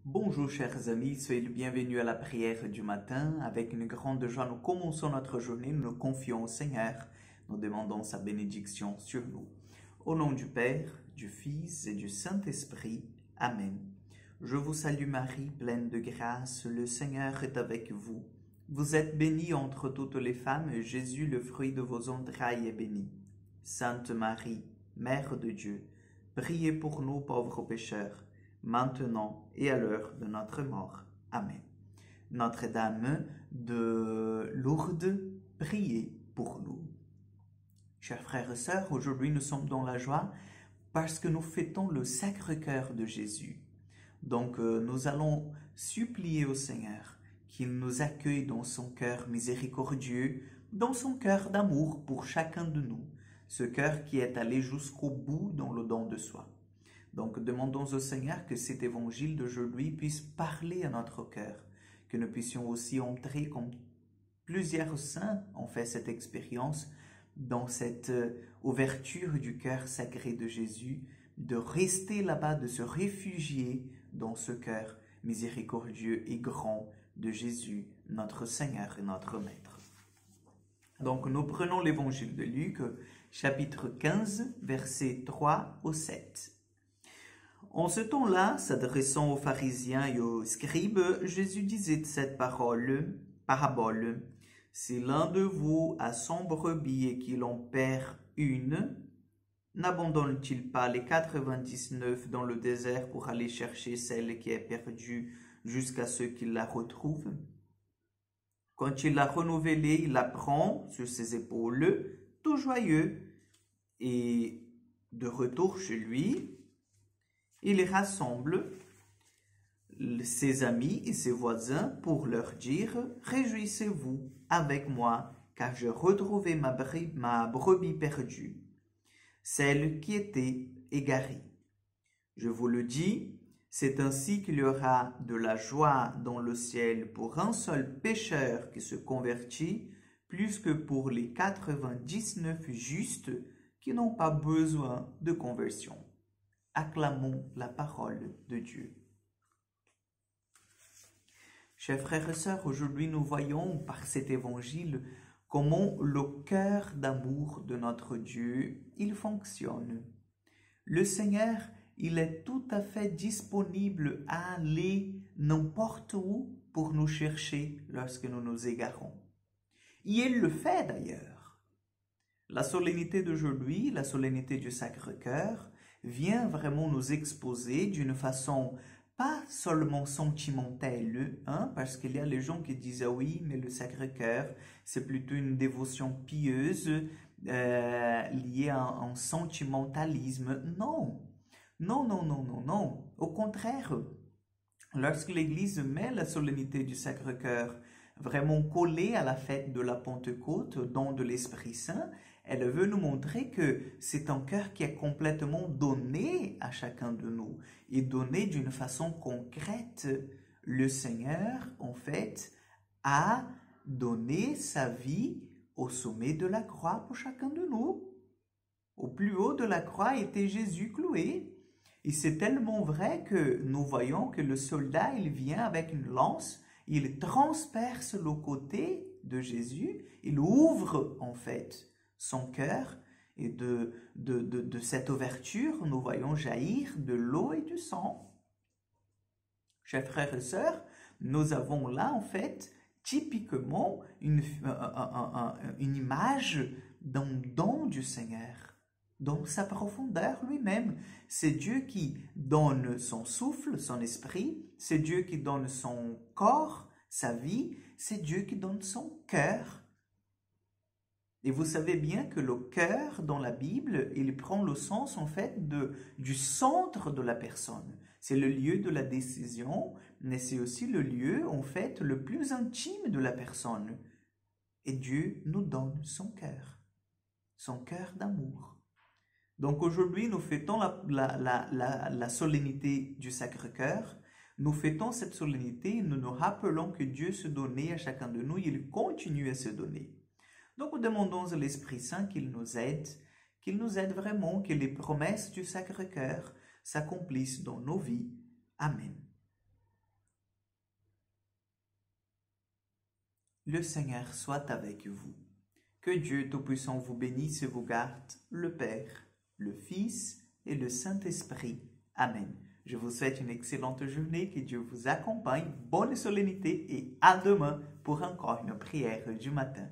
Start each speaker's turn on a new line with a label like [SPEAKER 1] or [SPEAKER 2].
[SPEAKER 1] Bonjour chers amis, soyez le bienvenu à la prière du matin. Avec une grande joie, nous commençons notre journée, nous nous confions au Seigneur, nous demandons sa bénédiction sur nous. Au nom du Père, du Fils et du Saint-Esprit. Amen. Je vous salue Marie, pleine de grâce, le Seigneur est avec vous. Vous êtes bénie entre toutes les femmes, et Jésus, le fruit de vos entrailles, est béni. Sainte Marie, Mère de Dieu, priez pour nous pauvres pécheurs, maintenant et à l'heure de notre mort. Amen. Notre-Dame de Lourdes, priez pour nous. Chers frères et sœurs, aujourd'hui nous sommes dans la joie parce que nous fêtons le Sacré-Cœur de Jésus. Donc nous allons supplier au Seigneur qu'il nous accueille dans son cœur miséricordieux, dans son cœur d'amour pour chacun de nous, ce cœur qui est allé jusqu'au bout dans le don de soi. Donc demandons au Seigneur que cet évangile d'aujourd'hui puisse parler à notre cœur, que nous puissions aussi entrer comme plusieurs saints ont fait cette expérience dans cette ouverture du cœur sacré de Jésus, de rester là-bas, de se réfugier dans ce cœur miséricordieux et grand de Jésus, notre Seigneur et notre Maître. Donc nous prenons l'évangile de Luc, chapitre 15, versets 3 au 7. En ce temps-là, s'adressant aux pharisiens et aux scribes, Jésus disait cette parabole. Si l'un de vous a 100 brebis et qu'il en perd une, n'abandonne-t-il pas les 99 dans le désert pour aller chercher celle qui est perdue jusqu'à ce qu'il la retrouve? Quand il l'a renouvelée, il la prend sur ses épaules, tout joyeux, et de retour chez lui, il rassemble ses amis et ses voisins pour leur dire « Réjouissez-vous avec moi, car j'ai retrouvé ma brebis perdue, celle qui était égarée. Je vous le dis, c'est ainsi qu'il y aura de la joie dans le ciel pour un seul pécheur qui se convertit, plus que pour les 99 justes qui n'ont pas besoin de conversion. » Acclamons la parole de Dieu. Chers frères et sœurs, aujourd'hui nous voyons par cet évangile comment le cœur d'amour de notre Dieu, il fonctionne. Le Seigneur, il est tout à fait disponible à aller n'importe où pour nous chercher lorsque nous nous égarons. Et il le fait d'ailleurs. La solennité d'aujourd'hui, la solennité du Sacré-Cœur, vient vraiment nous exposer d'une façon pas seulement sentimentale, parce qu'il y a les gens qui disent « Ah oui, mais le Sacré-Cœur, c'est plutôt une dévotion pieuse liée à un sentimentalisme. » Non, non, non, non, non, non. Au contraire, lorsque l'Église met la solennité du Sacré-Cœur vraiment collée à la fête de la Pentecôte, don de l'Esprit Saint, elle veut nous montrer que c'est un cœur qui est complètement donné à chacun de nous et donné d'une façon concrète. Le Seigneur, en fait, a donné sa vie au sommet de la croix pour chacun de nous. Au plus haut de la croix était Jésus cloué. Et c'est tellement vrai que nous voyons que le soldat, il vient avec une lance, il transperce le côté de Jésus, il ouvre en fait son cœur, et de cette ouverture, nous voyons jaillir de l'eau et du sang. Chers frères et sœurs, nous avons là en fait typiquement une image d'un don du Seigneur, dans sa profondeur lui-même. C'est Dieu qui donne son souffle, son esprit, c'est Dieu qui donne son corps, sa vie, c'est Dieu qui donne son cœur. Et vous savez bien que le cœur, dans la Bible, il prend le sens en fait du centre de la personne. C'est le lieu de la décision, mais c'est aussi le lieu en fait le plus intime de la personne. Et Dieu nous donne son cœur d'amour. Donc aujourd'hui, nous fêtons la solennité du Sacré-Cœur. Nous fêtons cette solennité et nous nous rappelons que Dieu se donnait à chacun de nous et il continue à se donner. Donc, nous demandons à l'Esprit Saint qu'il nous aide vraiment, que les promesses du Sacré-Cœur s'accomplissent dans nos vies. Amen. Le Seigneur soit avec vous. Que Dieu Tout-Puissant vous bénisse et vous garde, le Père, le Fils et le Saint-Esprit. Amen. Je vous souhaite une excellente journée, que Dieu vous accompagne, bonne solennité et à demain pour encore une prière du matin.